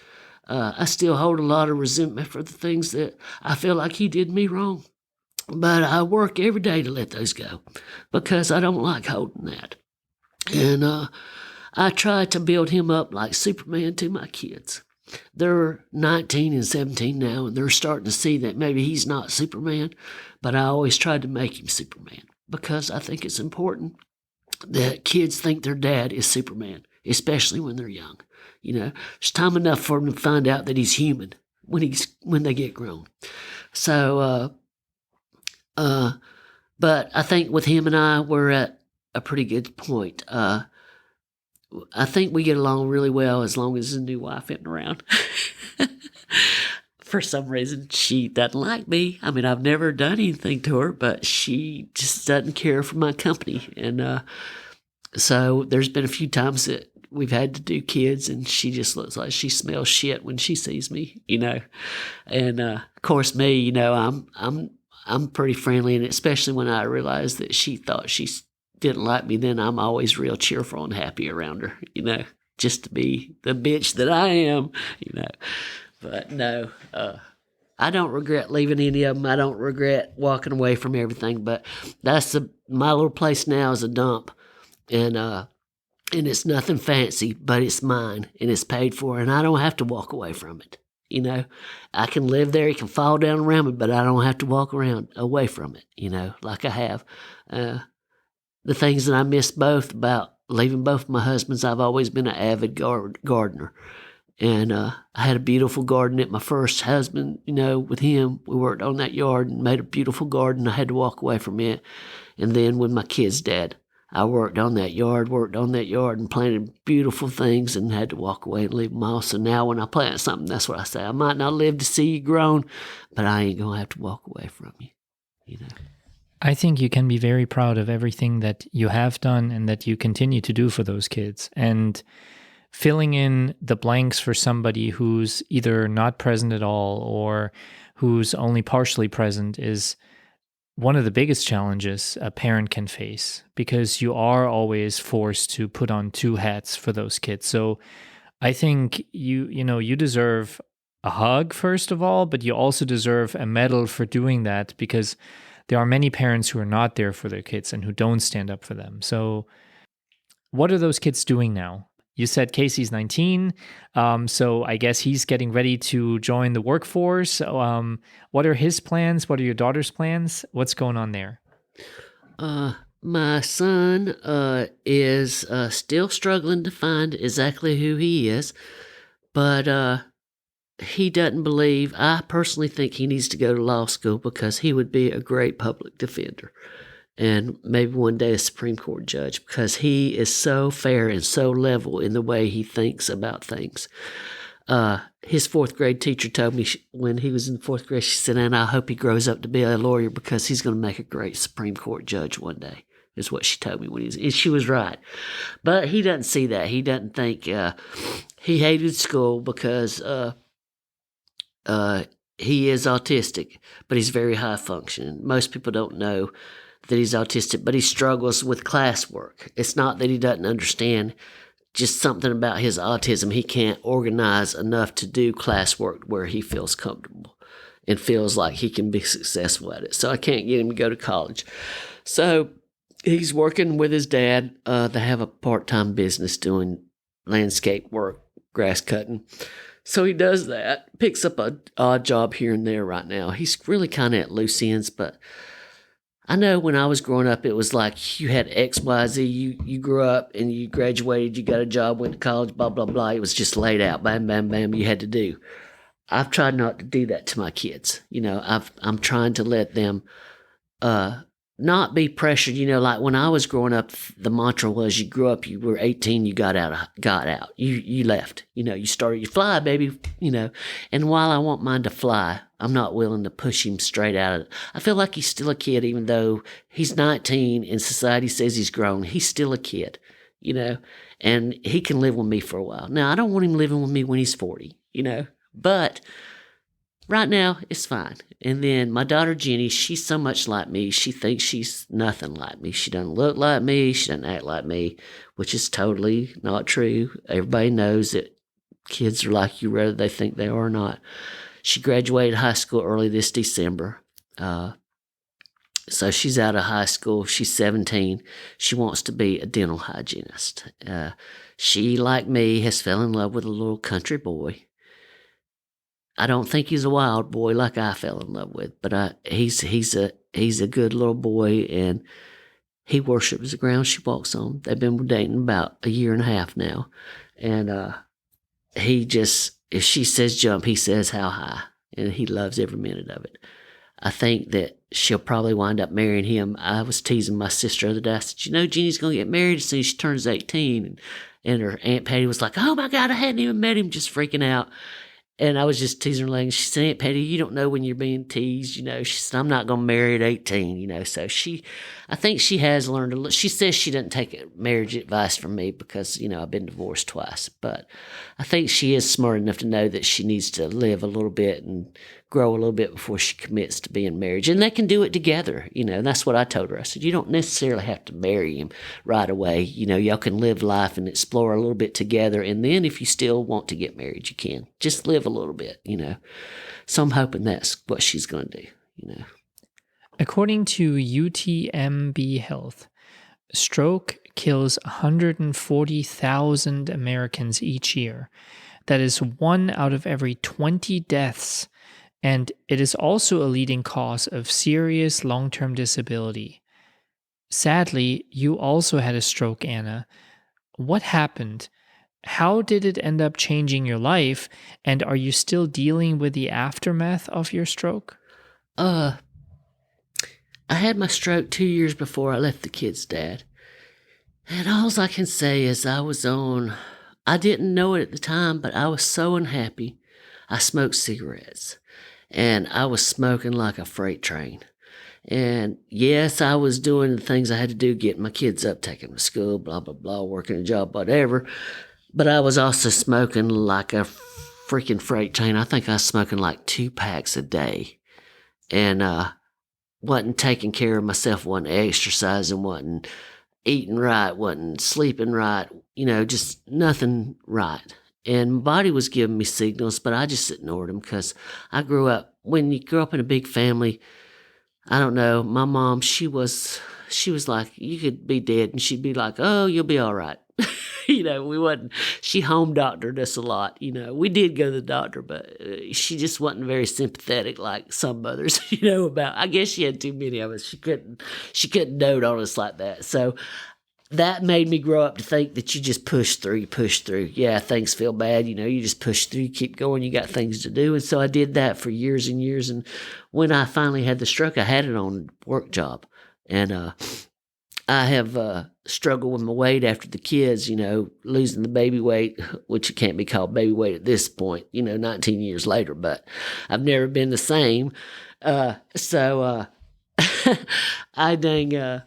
I still hold a lot of resentment for the things that I feel like he did me wrong. But I work every day to let those go because I don't like holding that. And I try to build him up like Superman to my kids. They're 19 and 17 now, and they're starting to see that maybe he's not Superman, but I always tried to make him Superman because I think it's important that kids think their dad is Superman, especially when they're young. There's time enough for them to find out that he's human when they get grown. So, but I think with him and I, we're at a pretty good point. I think we get along really well as long as his new wife isn't around. For some reason, she doesn't like me. I mean, I've never done anything to her, but she just doesn't care for my company. And so there's been a few times that we've had to do kids, and she just looks like she smells shit when she sees me, And of course, me, I'm pretty friendly, and especially when I realized that she thought she didn't like me, then I'm always real cheerful and happy around her, just to be the bitch that I am, But no, I don't regret leaving any of them. I don't regret walking away from everything, but my little place now is a dump, and it's nothing fancy, but it's mine, and it's paid for, and I don't have to walk away from it. I can live there. It can fall down around me, but I don't have to walk around away from it, like I have. The things that I miss both about leaving both my husbands, I've always been an avid gardener. And I had a beautiful garden at my first husband, with him. We worked on that yard and made a beautiful garden. I had to walk away from it. And then with my kid's dad, I worked on that yard and planted beautiful things and had to walk away and leave them all. So now when I plant something, that's what I say. I might not live to see you grown, but I ain't going to have to walk away from you,
I think you can be very proud of everything that you have done and that you continue to do for those kids. And filling in the blanks for somebody who's either not present at all or who's only partially present is one of the biggest challenges a parent can face, because you are always forced to put on two hats for those kids. So I think you deserve a hug, first of all, but you also deserve a medal for doing that, because there are many parents who are not there for their kids and who don't stand up for them. So what are those kids doing now? You said Casey's 19, so I guess he's getting ready to join the workforce. What are his plans? What are your daughter's plans? What's going on there?
My son is still struggling to find exactly who he is, but he doesn't believe. I personally think he needs to go to law school because he would be a great public defender. And maybe one day a Supreme Court judge, because he is so fair and so level in the way he thinks about things. His fourth grade teacher told me when he was in fourth grade, she said, and I hope he grows up to be a lawyer because he's going to make a great Supreme Court judge one day, is what she told me when he was, and she was right. But he doesn't see that. He doesn't think, he hated school because he is autistic, but he's very high functioning. Most people don't know that he's autistic, but he struggles with classwork. It's not that he doesn't understand, just something about his autism. He can't organize enough to do classwork where he feels comfortable and feels like he can be successful at it. So I can't get him to go to college. So he's working with his dad. They have a part-time business doing landscape work, grass cutting. So he does that, picks up an odd job here and there right now. He's really kind of at loose ends, but I know when I was growing up, it was like you had X, Y, Z. You grew up and you graduated, you got a job, went to college, blah, blah, blah. It was just laid out, bam, bam, bam, you had to do. I've tried not to do that to my kids. I'm trying to let them not be pressured. Like when I was growing up, the mantra was you grew up, you were 18, you got out, you left, you started, you fly, baby, and while I want mine to fly, I'm not willing to push him straight out of it. I feel like he's still a kid, even though he's 19 and society says he's grown, he's still a kid, and he can live with me for a while. Now, I don't want him living with me when he's 40, but right now, it's fine. And then my daughter, Jenny, she's so much like me. She thinks she's nothing like me. She doesn't look like me. She doesn't act like me, which is totally not true. Everybody knows that Kids are like you, whether they think they are or not. She graduated high school early this December. So she's out of high school. She's 17. She wants to be a dental hygienist. She, like me, has fell in love with a little country boy. I don't think he's a wild boy like I fell in love with, but he's a good little boy, and he worships the ground she walks on. They've been dating about a year and a half now, and he just, if she says jump, he says how high, and he loves every minute of it. I think that she'll probably wind up marrying him. I was teasing my sister the other day. I said, Jeannie's going to get married as soon as she turns 18. And her Aunt Patty was like, oh my God, I hadn't even met him, just freaking out. And I was just teasing her, like, she said, Aunt Patty, you don't know when you're being teased, She said, I'm not going to marry at 18, So I think she has learned a little. She says she doesn't take marriage advice from me because, I've been divorced twice. But I think she is smart enough to know that she needs to live a little bit and grow a little bit before she commits to being married. And they can do it together, And that's what I told her. I said, you don't necessarily have to marry him right away. Y'all can live life and explore a little bit together. And then if you still want to get married, you can. Just live a little bit, So I'm hoping that's what she's going to do,
According to UTMB Health, stroke kills 140,000 Americans each year. That is 1 out of every 20 deaths, and it is also a leading cause of serious long-term disability. Sadly, you also had a stroke, Anna. What happened? How did it end up changing your life, and are you still dealing with the aftermath of your stroke?
I had my stroke 2 years before I left the kids' dad. And all I can say is I didn't know it at the time, but I was so unhappy. I smoked cigarettes, and I was smoking like a freight train. And yes, I was doing the things I had to do, getting my kids up, taking them to school, blah, blah, blah, working a job, whatever. But I was also smoking like a freaking freight train. I think I was smoking like 2 packs a day. And wasn't taking care of myself, wasn't exercising, wasn't eating right, wasn't sleeping right, just nothing right. And my body was giving me signals, but I just ignored them because when you grow up in a big family, I don't know, my mom, she was like, you could be dead, and she'd be like, oh, you'll be all right. She home doctored us a lot. We did go to the doctor, but she just wasn't very sympathetic like some mothers, I guess she had too many of us. She couldn't dote on us like that. So that made me grow up to think that you just push through. Yeah, things feel bad, you just push through, you keep going, you got things to do. And so I did that for years and years. And when I finally had the stroke, I had it on a work job. And I have struggled with my weight after the kids, losing the baby weight, which it can't be called baby weight at this point, 19 years later, but I've never been the same. So I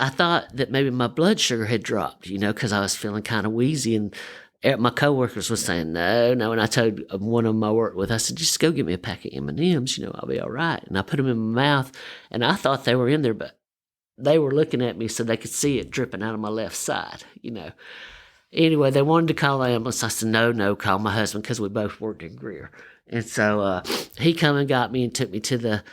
thought that maybe my blood sugar had dropped, because I was feeling kind of wheezy, and my coworkers were saying, no. And I told one of them I worked with, I said, just go get me a pack of M&Ms, I'll be all right. And I put them in my mouth, and I thought they were in there, but they were looking at me so they could see it dripping out of my left side, Anyway, they wanted to call the ambulance. I said, no, call my husband, because we both worked in Greer. And so he come and got me and took me to the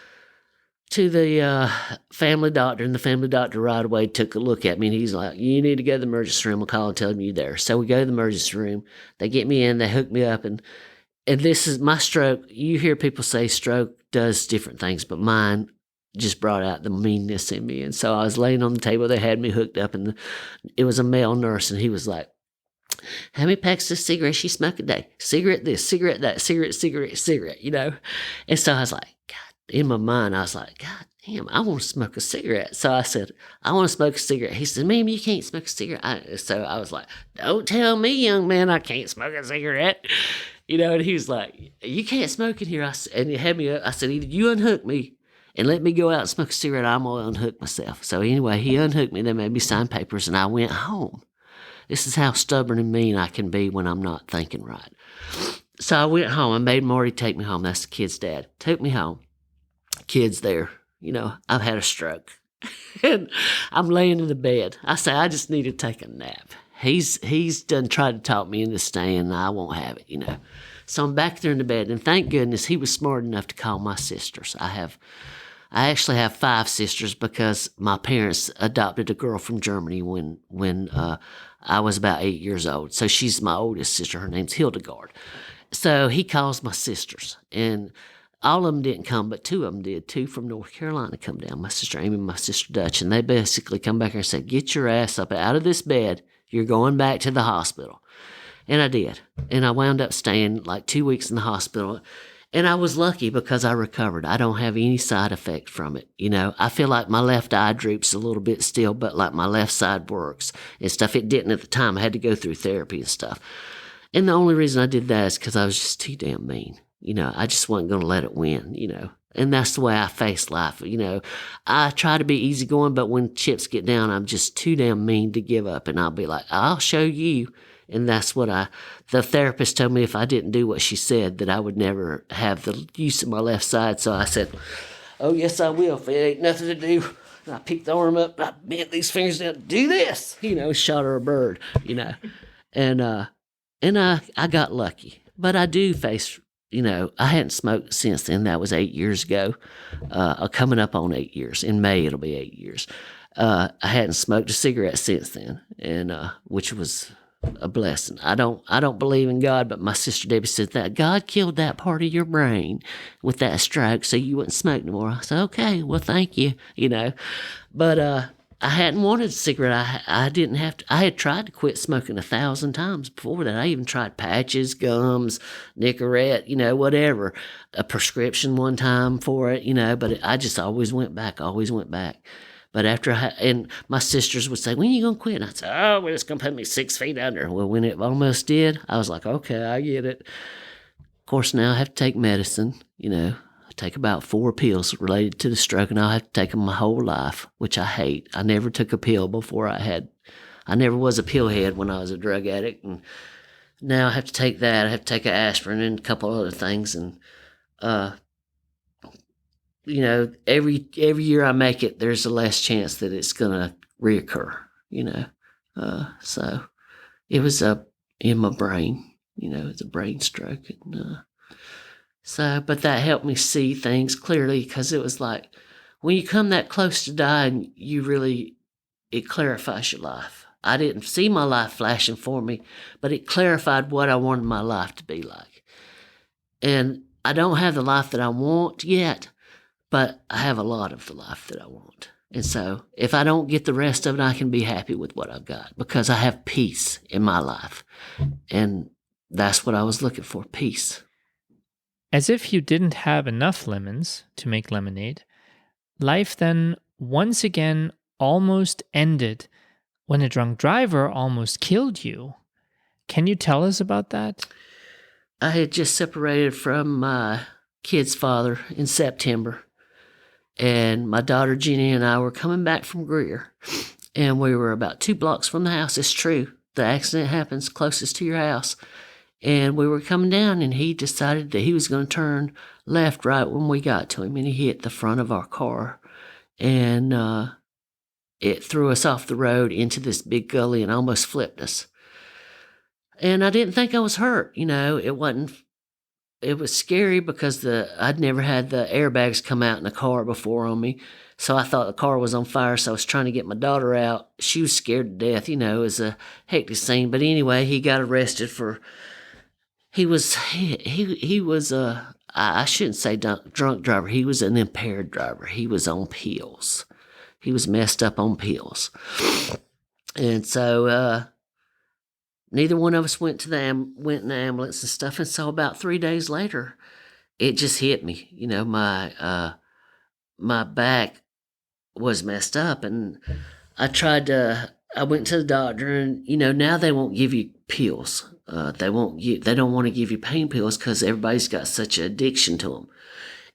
family doctor, and the family doctor right away took a look at me, and he's like, you need to go to the emergency room. I'll call and tell them you're there. So we go to the emergency room. They get me in. They hook me up, and this is my stroke. You hear people say stroke does different things, but mine just brought out the meanness in me. And so I was laying on the table. They had me hooked up, and it was a male nurse, and he was like, how many packs of cigarettes you smoke a day? Cigarette this, cigarette that, cigarette, And so I was like, God, in my mind, I was like, God damn, I want to smoke a cigarette. So I said, I want to smoke a cigarette. He said, ma'am, you can't smoke a cigarette. So I was like, don't tell me, young man, I can't smoke a cigarette. And he was like, you can't smoke in here. And he had me up. I said, either you unhook me and let me go out and smoke a cigarette, I'm going to unhook myself. So anyway, he unhooked me. They made me sign papers, and I went home. This is how stubborn and mean I can be when I'm not thinking right. So I went home. I made Marty take me home. That's the kid's dad. Took me home. Kid's there. I've had a stroke. And I'm laying in the bed. I say, I just need to take a nap. he's done tried to talk me into staying, and I won't have it. So I'm back there in the bed, and thank goodness he was smart enough to call my sisters. I actually have 5 sisters because my parents adopted a girl from Germany when I was about 8 years old. So she's my oldest sister. Her name's Hildegard. So he calls my sisters, and all of them didn't come, but 2 of them did. 2 from North Carolina come down, my sister Amy and my sister Dutch, and they basically come back here and said, "Get your ass up out of this bed. You're going back to the hospital." And I did. And I wound up staying like 2 weeks in the hospital. And I was lucky because I recovered. I don't have any side effect from it. I feel like my left eye droops a little bit still, but like my left side works and stuff. It didn't at the time. I had to go through therapy and stuff. And the only reason I did that is because I was just too damn mean. I just wasn't going to let it win, And that's the way I face life. I try to be easygoing, but when chips get down, I'm just too damn mean to give up. And I'll be like, "I'll show you." And that's what the therapist told me if I didn't do what she said, that I would never have the use of my left side. So I said, "Oh, yes, I will. If it ain't nothing to do." And I picked the arm up, I bent these fingers down, "Do this," shot her a bird, And I got lucky. But I do face, I hadn't smoked since then. That was 8 years ago. Coming up on 8 years. In May, it'll be 8 years. I hadn't smoked a cigarette since then, and which was a blessing. I don't believe in God, but my sister Debbie said that God killed that part of your brain with that stroke so you wouldn't smoke no more. I said, "Okay, well, thank you," But I hadn't wanted a cigarette. I didn't have to. I had tried to quit smoking 1,000 times before that. I even tried patches, gums, Nicorette, whatever. A prescription one time for it, but I just always went back. But after and my sisters would say, "When are you going to quit?" And I'd say, "Oh, well, it's going to put me 6 feet under." Well, when it almost did, I was like, "Okay, I get it." Of course, now I have to take medicine. I take about 4 pills related to the stroke, and I'll have to take them my whole life, which I hate. I never took a pill before I never was a pill head when I was a drug addict. And now I have to take that. I have to take an aspirin and a couple other things. And, every year I make it, there's a less chance that it's going to reoccur, So it was in my brain, it's a brain stroke. And, but that helped me see things clearly, because it was like, when you come that close to dying, it clarifies your life. I didn't see my life flashing for me, but it clarified what I wanted my life to be like. And I don't have the life that I want yet, but I have a lot of the life that I want. And so if I don't get the rest of it, I can be happy with what I've got, because I have peace in my life. And that's what I was looking for, peace.
As if you didn't have enough lemons to make lemonade, life then once again almost ended when a drunk driver almost killed you. Can you tell us about that?
I had just separated from my kid's father in September, and my daughter Jenny and I were coming back from Greer, and we were about 2 blocks from the house. It's true. The accident happens closest to your house. And we were coming down, and he decided that he was going to turn left right when we got to him, and he hit the front of our car, and it threw us off the road into this big gully and almost flipped us. And I didn't think I was hurt. It was scary because I'd never had the airbags come out in a car before on me. So I thought the car was on fire, so I was trying to get my daughter out. She was scared to death. It was a hectic scene. But anyway, he got arrested for... He was I shouldn't say drunk driver. He was an impaired driver. He was on pills. He was messed up on pills. And so neither one of us went in the ambulance and stuff. And so about 3 days later, it just hit me. My back was messed up, and I went to the doctor, and now they won't give you pills. They don't want to give you pain pills because everybody's got such an addiction to them.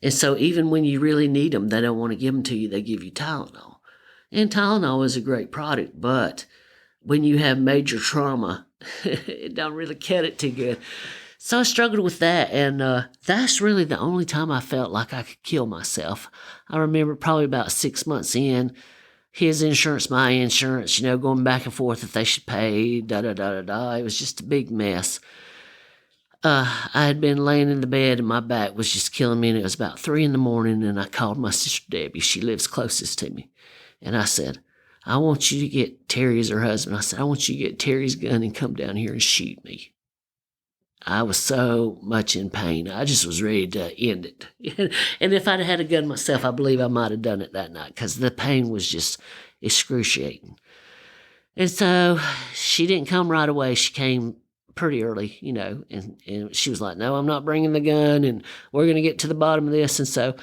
And so even when you really need them, they don't want to give them to you. They give you Tylenol. And Tylenol is a great product, but when you have major trauma, it don't really cut it too good. So I struggled with that, and that's really the only time I felt like I could kill myself. I remember probably about 6 months in, his insurance, my insurance, going back and forth if they should pay, da da da da da. It was just a big mess. I had been laying in the bed and my back was just killing me, and it was about 3 a.m, and I called my sister Debbie. She lives closest to me. And I said, I want you to get Terry's her husband. I said, I want you to get Terry's gun and come down here and shoot me. I was so much in pain. I just was ready to end it. And if I'd had a gun myself, I believe I might have done it that night because the pain was just excruciating. And so she didn't come right away. She came pretty early, and she was like, no, I'm not bringing the gun, and we're going to get to the bottom of this. And so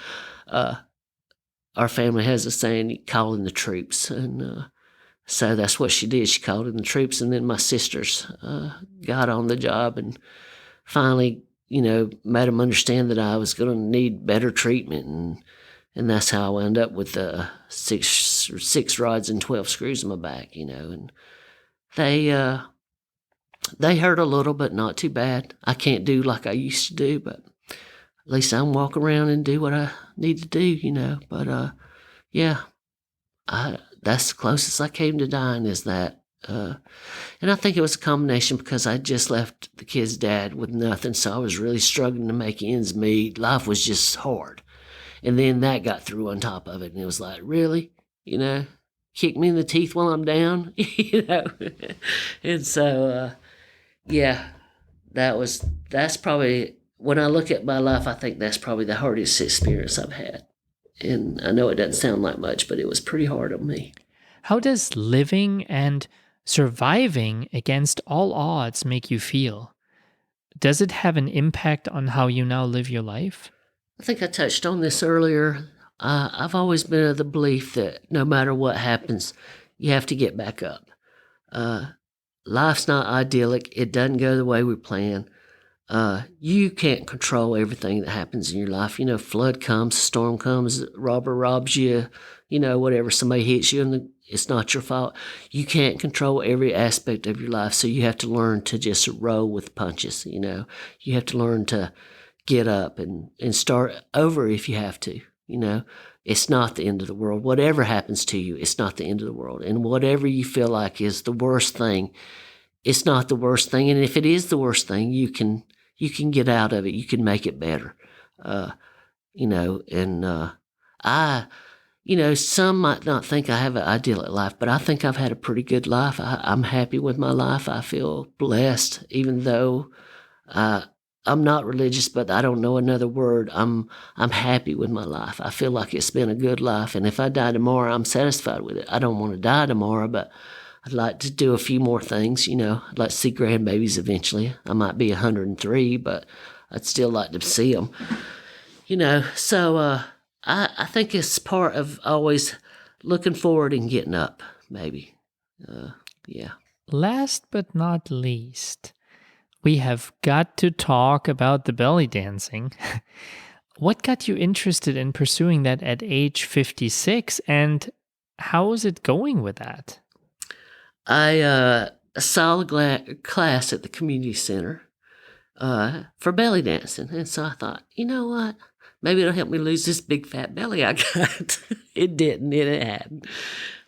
our family has a saying, call in the troops. And so that's what she did. She called in the troops, and then my sisters got on the job and finally, made them understand that I was going to need better treatment. And that's how I wound up with six rods and 12 screws in my back, and they hurt a little, but not too bad. I can't do like I used to do, but at least I can walk around and do what I need to do, But, yeah, that's the closest I came to dying is that. And I think it was a combination because I just left the kid's dad with nothing, so I was really struggling to make ends meet. Life was just hard. And then that got through on top of it, and it was like, really? Kick me in the teeth while I'm down? And so, yeah, that's probably, when I look at my life, I think that's probably the hardest experience I've had. And I know it doesn't sound like much, but it was pretty hard on me.
How does living and surviving against all odds make you feel? Does it have an impact on how you now live your life?
I think I touched on this earlier. I've always been of the belief that no matter what happens, you have to get back up. Life's not idyllic. It doesn't go the way we plan. You can't control everything that happens in your life. Flood comes, storm comes, robber robs you, whatever, somebody hits you and it's not your fault. You can't control every aspect of your life, so you have to learn to just roll with punches, You have to learn to get up and start over if you have to, It's not the end of the world. Whatever happens to you, it's not the end of the world. And whatever you feel like is the worst thing, it's not the worst thing. And if it is the worst thing, you can get out of it. You can make it better. Some might not think I have an idyllic life, but I think I've had a pretty good life. I'm happy with my life. I feel blessed, even though I'm not religious, but I don't know another word. I'm happy with my life. I feel like it's been a good life, and if I die tomorrow, I'm satisfied with it. I don't want to die tomorrow, but I'd like to do a few more things. I'd like to see grandbabies eventually. I might be 103, but I'd still like to see them. So I think it's part of always looking forward and getting up, maybe. Yeah.
Last but not least, we have got to talk about the belly dancing. What got you interested in pursuing that at age 56, and how is it going with that?
I saw a class at the community center for belly dancing, and so I thought, you know what? Maybe it'll help me lose this big fat belly I got. It didn't, it hadn't.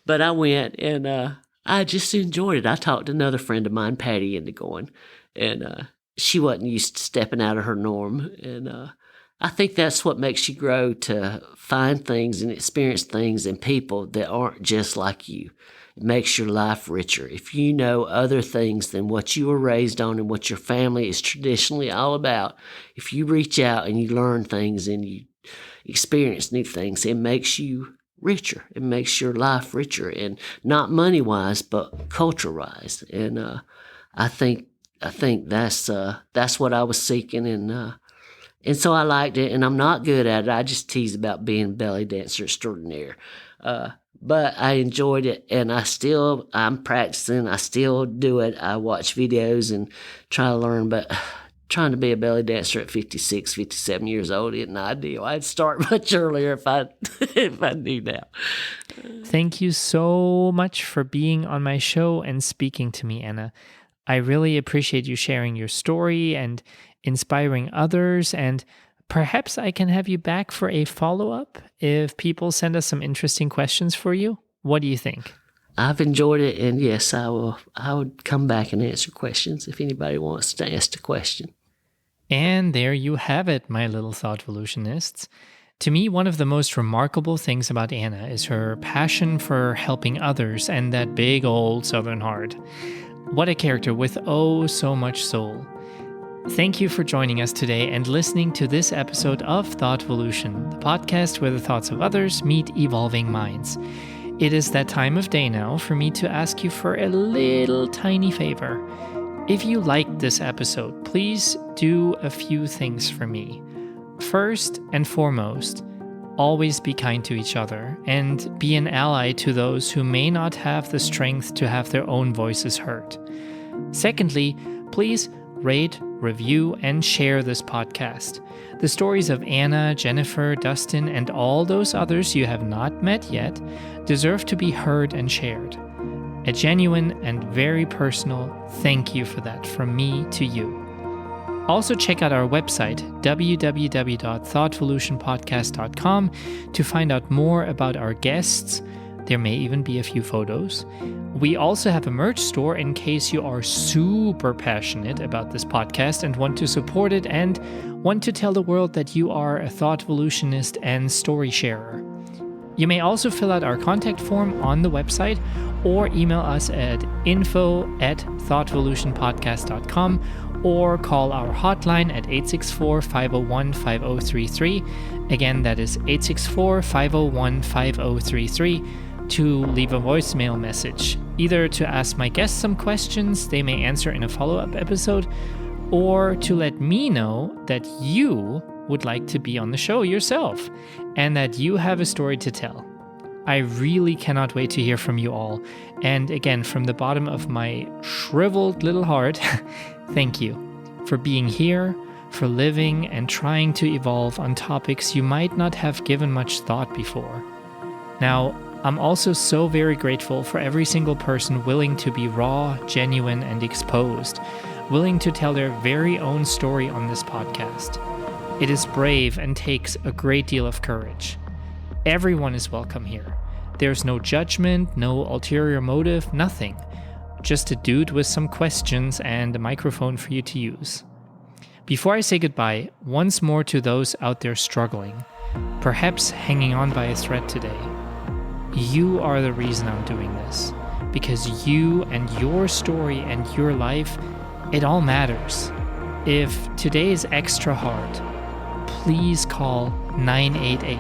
But I went, and I just enjoyed it. I talked to another friend of mine, Patty, into going, and she wasn't used to stepping out of her norm. And I think that's what makes you grow, to find things and experience things and people that aren't just like you. It makes your life richer. If you know other things than what you were raised on and what your family is traditionally all about, if you reach out and you learn things and you experience new things, it makes you richer. It makes your life richer, and not money-wise, but culture-wise. And I think that's what I was seeking, and so I liked it. And I'm not good at it. I just tease about being a belly dancer extraordinaire. But I enjoyed it, and I'm practicing. I still do it. I watch videos and try to learn, but trying to be a belly dancer at 56, 57 years old isn't ideal. I'd start much earlier if I knew now.
Thank you so much for being on my show and speaking to me, Anna. I really appreciate you sharing your story and inspiring others, and perhaps I can have you back for a follow-up if people send us some interesting questions for you. What do you think?
I've enjoyed it, and yes, I would come back and answer questions if anybody wants to ask a question.
And there you have it, my little thoughtvolutionists. To me, one of the most remarkable things about Anna is her passion for helping others and that big old Southern heart. What a character with oh so much soul. Thank you for joining us today and listening to this episode of Thoughtvolution, the podcast where the thoughts of others meet evolving minds. It is that time of day now for me to ask you for a little tiny favor. If you liked this episode, please do a few things for me. First and foremost, always be kind to each other and be an ally to those who may not have the strength to have their own voices heard. Secondly, please rate, review, and share this podcast. The stories of Anna, Jennifer, Dustin, and all those others you have not met yet deserve to be heard and shared. A genuine and very personal thank you for that from me to you. Also check out our website, www.thoughtvolutionpodcast.com, to find out more about our guests. There may even be a few photos. We also have a merch store in case you are super passionate about this podcast and want to support it and want to tell the world that you are a thoughtvolutionist and story sharer. You may also fill out our contact form on the website or email us at info@thoughtvolutionpodcast.com or call our hotline at 864-501-5033. Again, that is 864-501-5033 to leave a voicemail message, either to ask my guests some questions they may answer in a follow-up episode, or to let me know that you would like to be on the show yourself and that you have a story to tell. I really cannot wait to hear from you all. And again, from the bottom of my shriveled little heart, thank you for being here, for living and trying to evolve on topics you might not have given much thought before. Now, I'm also so very grateful for every single person willing to be raw, genuine, and exposed, willing to tell their very own story on this podcast. It is brave and takes a great deal of courage. Everyone is welcome here. There's no judgment, no ulterior motive, nothing. Just a dude with some questions and a microphone for you to use. Before I say goodbye, once more to those out there struggling, perhaps hanging on by a thread today. You are the reason I'm doing this, because you and your story and your life, it all matters. If today is extra hard, please call 988.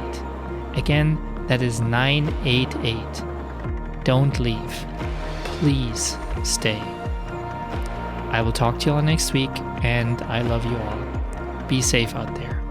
Again, that is 988. Don't leave. Please stay. I will talk to you all next week, and I love you all. Be safe out there.